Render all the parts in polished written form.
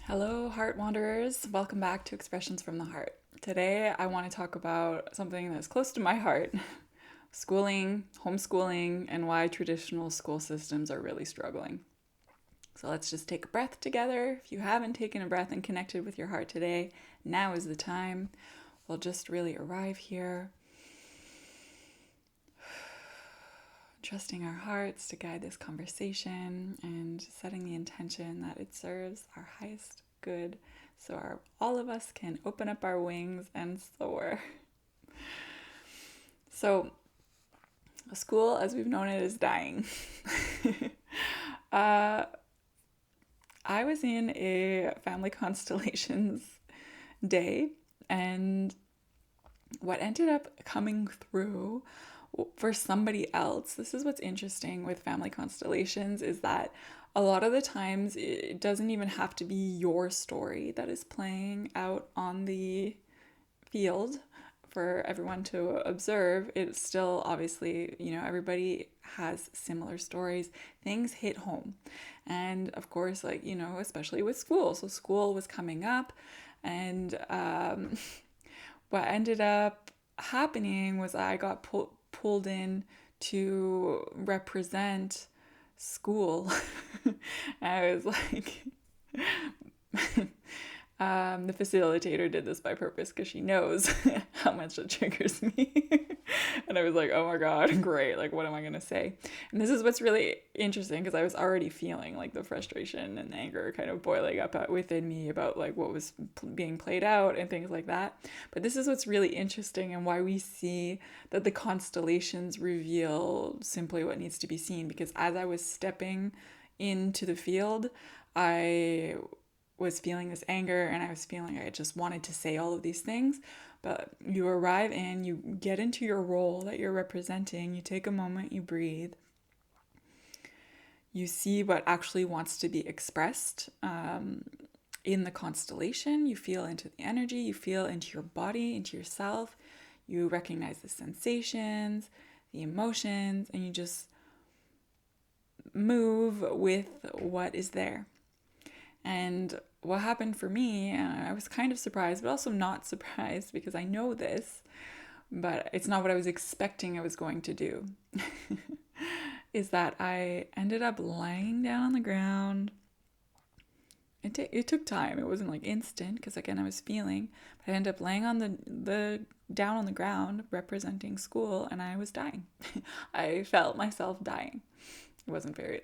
Hello, heart wanderers. Welcome back to Expressions from the Heart. Today, I want to talk about something that's close to my heart: schooling, homeschooling, and why traditional school systems are really struggling. So, let's just take a breath together. If you haven't taken a breath and connected with your heart today, now is the time. We'll just really arrive here, trusting our hearts to guide this conversation and setting the intention that it serves our highest good so all of us can open up our wings and soar. So, school, as we've known it, is dying. uh, I was in a family constellations day, and what ended up coming through for somebody else, this is what's interesting with family constellations, is that a lot of the times it doesn't even have to be your story that is playing out on the field for everyone to observe. It's still obviously, everybody has similar stories. Things hit home. And of course, especially with school. So school was coming up, and what ended up happening was I got pulled in to represent school. I was like, the facilitator did this by purpose because she knows how much it triggers me. And I was like, oh my God, great. Like, what am I going to say? And this is what's really interesting, because I was already feeling like the frustration and anger kind of boiling up within me about like what was being played out and things like that. But this is what's really interesting, and why we see that the constellations reveal simply what needs to be seen. Because as I was stepping into the field, I was feeling this anger, and I was feeling I just wanted to say all of these things. But you arrive in, you get into your role that you're representing, you take a moment, you breathe, you see what actually wants to be expressed in the constellation, you feel into the energy, you feel into your body, into yourself, you recognize the sensations, the emotions, and you just move with what is there. And what happened for me, and I was kind of surprised, but also not surprised because I know this, but it's not what I was expecting I was going to do, is that I ended up lying down on the ground. It took time. It wasn't like instant, because again I was feeling, but I ended up laying on the down on the ground representing school, and I was dying. I felt myself dying. It wasn't very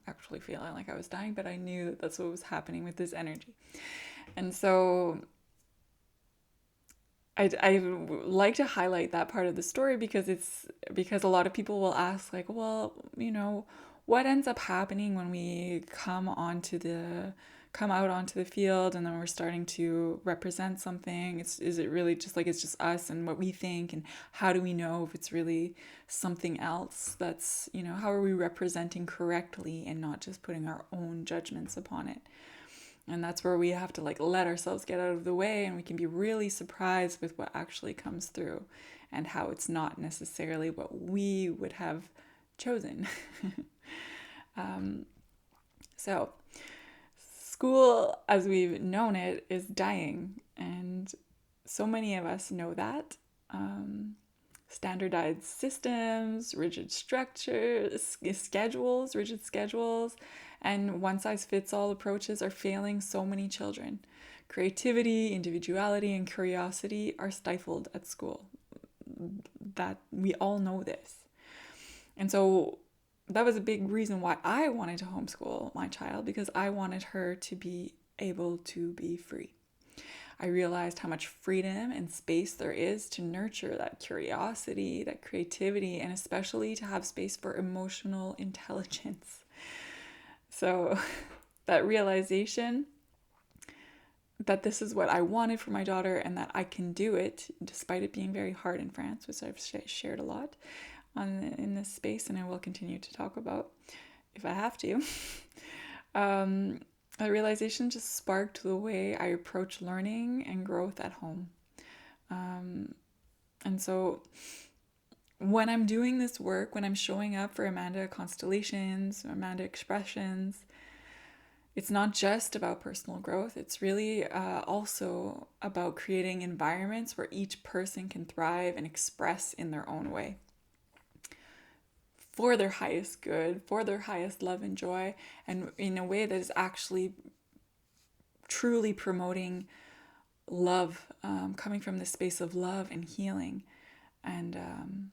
actually feeling like I was dying, but I knew that that's what was happening with this energy. And so I like to highlight that part of the story, because a lot of people will ask, like, well, what ends up happening when we come out onto the field, and then we're starting to represent something? Is it really just like it's just us and what we think, and how do we know if it's really something else? That's, how are we representing correctly and not just putting our own judgments upon it? And that's where we have to let ourselves get out of the way, and we can be really surprised with what actually comes through, and how it's not necessarily what we would have chosen. So school, as we've known it, is dying, and so many of us know that. Standardized systems, rigid structures, rigid schedules, and one-size-fits-all approaches are failing so many children. Creativity, individuality, and curiosity are stifled at school. That we all know this. And so that was a big reason why I wanted to homeschool my child, because I wanted her to be able to be free. I realized how much freedom and space there is to nurture that curiosity, that creativity, and especially to have space for emotional intelligence. So that realization that this is what I wanted for my daughter, and that I can do it despite it being very hard in France, which I've shared a lot in this space, and I will continue to talk about if I have to. That realization just sparked the way I approach learning and growth at home. And so when I'm doing this work, when I'm showing up for Amanda Constellations, Amanda Expressions, It's not just about personal growth, it's really also about creating environments where each person can thrive and express in their own way for their highest good, for their highest love and joy, and in a way that is actually truly promoting love, coming from the space of love and healing. And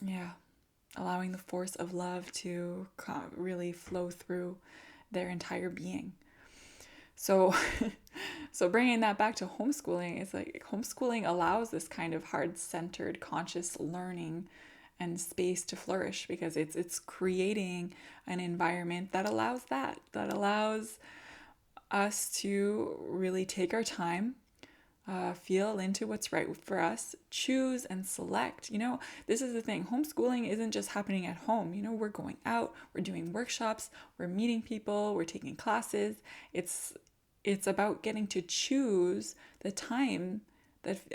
yeah, allowing the force of love to really flow through their entire being. So, so bringing that back to homeschooling, it's like homeschooling allows this kind of heart-centered, conscious learning and space to flourish because it's creating an environment that allows that allows us to really take our time, feel into what's right for us, choose and select. This is the thing. Homeschooling isn't just happening at home. We're going out, we're doing workshops, we're meeting people, we're taking classes. It's about getting to choose the time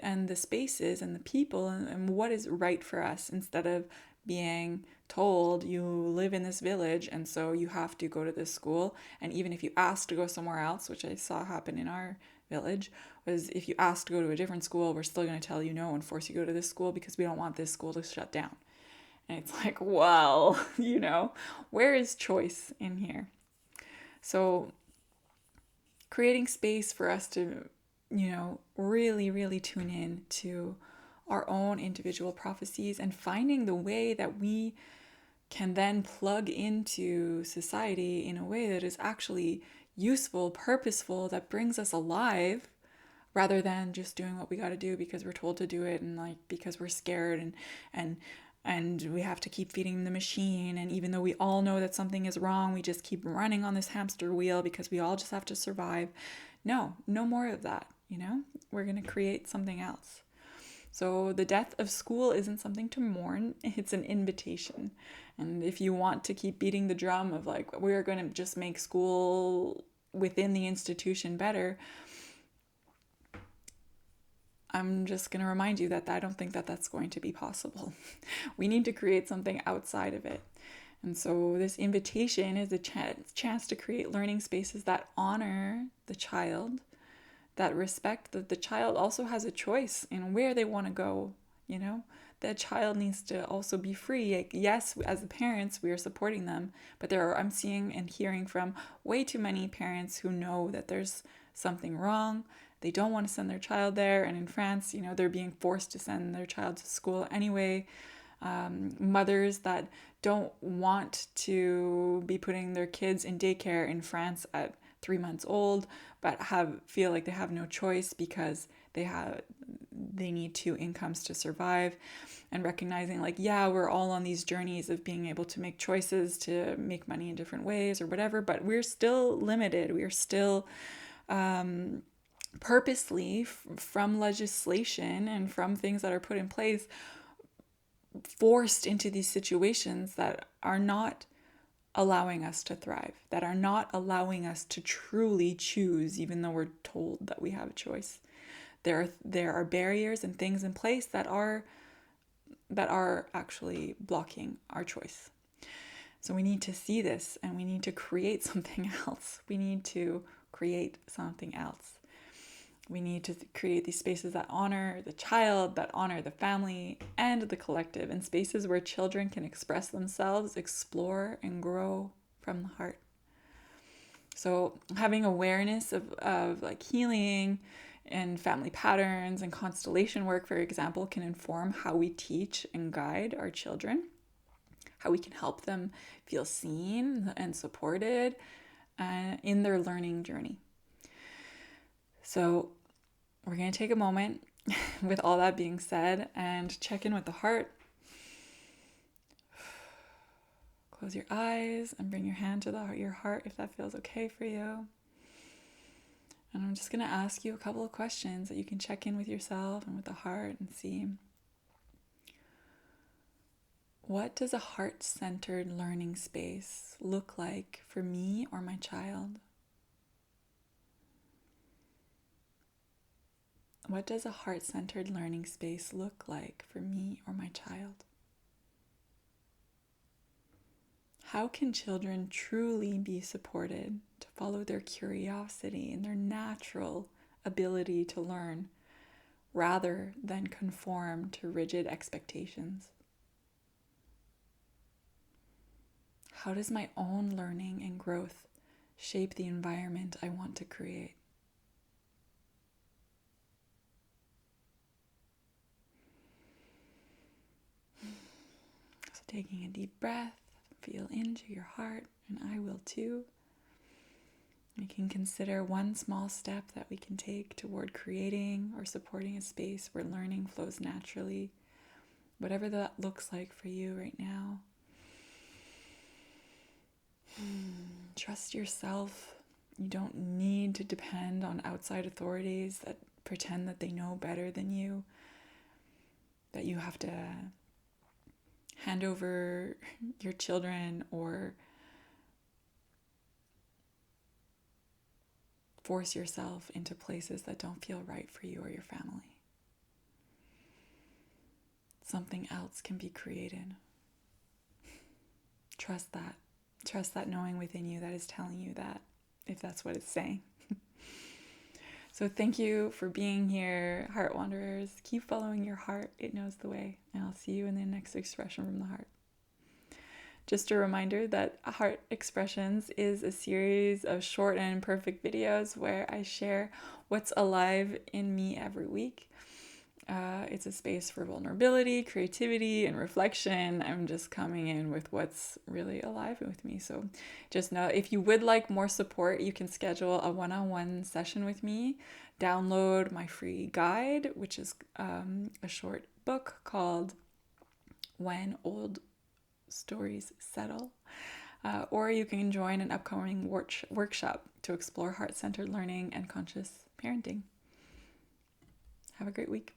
and the spaces and the people and what is right for us instead of being told you live in this village and so you have to go to this school. And even if you ask to go somewhere else, which I saw happen in our village, was if you ask to go to a different school, we're still going to tell you no and force you to go to this school because we don't want this school to shut down. And it's like, well, where is choice in here? So creating space for us to, really, really tune in to our own individual prophecies and finding the way that we can then plug into society in a way that is actually useful, purposeful, that brings us alive rather than just doing what we got to do because we're told to do it and because we're scared and we have to keep feeding the machine. And even though we all know that something is wrong, we just keep running on this hamster wheel because we all just have to survive. No more of that. We're going to create something else. So the death of school isn't something to mourn, it's an invitation. And if you want to keep beating the drum of we're going to just make school within the institution better, I'm just going to remind you that I don't think that that's going to be possible. We need to create something outside of it. And so this invitation is a chance to create learning spaces that honor the child, that respect that the child also has a choice in where they want to go. The child needs to also be free. Yes, as the parents, we are supporting them, but I'm seeing and hearing from way too many parents who know that there's something wrong. They don't want to send their child there. And in France, they're being forced to send their child to school anyway. Mothers that don't want to be putting their kids in daycare in France at 3 months old, but feel like they have no choice because they need 2 incomes to survive. And recognizing we're all on these journeys of being able to make choices to make money in different ways or whatever, but we're still limited. We are still purposely from legislation and from things that are put in place forced into these situations that are not allowing us to thrive, that are not allowing us to truly choose, even though we're told that we have a choice. There are barriers and things in place that are actually blocking our choice. So we need to see this and we need to create something else. We need to create something else. We need to create these spaces that honor the child, that honor the family and the collective, and spaces where children can express themselves, explore, and grow from the heart. So having awareness of healing and family patterns and constellation work, for example, can inform how we teach and guide our children, how we can help them feel seen and supported in their learning journey. So we're going to take a moment with all that being said and check in with the heart. Close your eyes and bring your hand to your heart if that feels okay for you. And I'm just going to ask you a couple of questions that you can check in with yourself and with the heart and see. What does a heart-centered learning space look like for me or my child? What does a heart-centered learning space look like for me or my child? How can children truly be supported to follow their curiosity and their natural ability to learn rather than conform to rigid expectations? How does my own learning and growth shape the environment I want to create? So taking a deep breath, feel into your heart, and I will too. We can consider one small step that we can take toward creating or supporting a space where learning flows naturally, whatever that looks like for you right now. Trust yourself. You don't need to depend on outside authorities that pretend that they know better than you, that you have to hand over your children or force yourself into places that don't feel right for you or your family. Something else can be created. Trust that. Trust that knowing within you that is telling you that, if that's what it's saying. So thank you for being here, Heart Wanderers. Keep following your heart. It knows the way. And I'll see you in the next expression from the heart. Just a reminder that Heart Expressions is a series of short and imperfect videos where I share what's alive in me every week. It's a space for vulnerability, creativity, and reflection. I'm just coming in with what's really alive with me. So just know, if you would like more support, you can schedule a one-on-one session with me. Download my free guide, which is a short book called When Old Stories Settle. Or you can join an upcoming workshop to explore heart-centered learning and conscious parenting. Have a great week.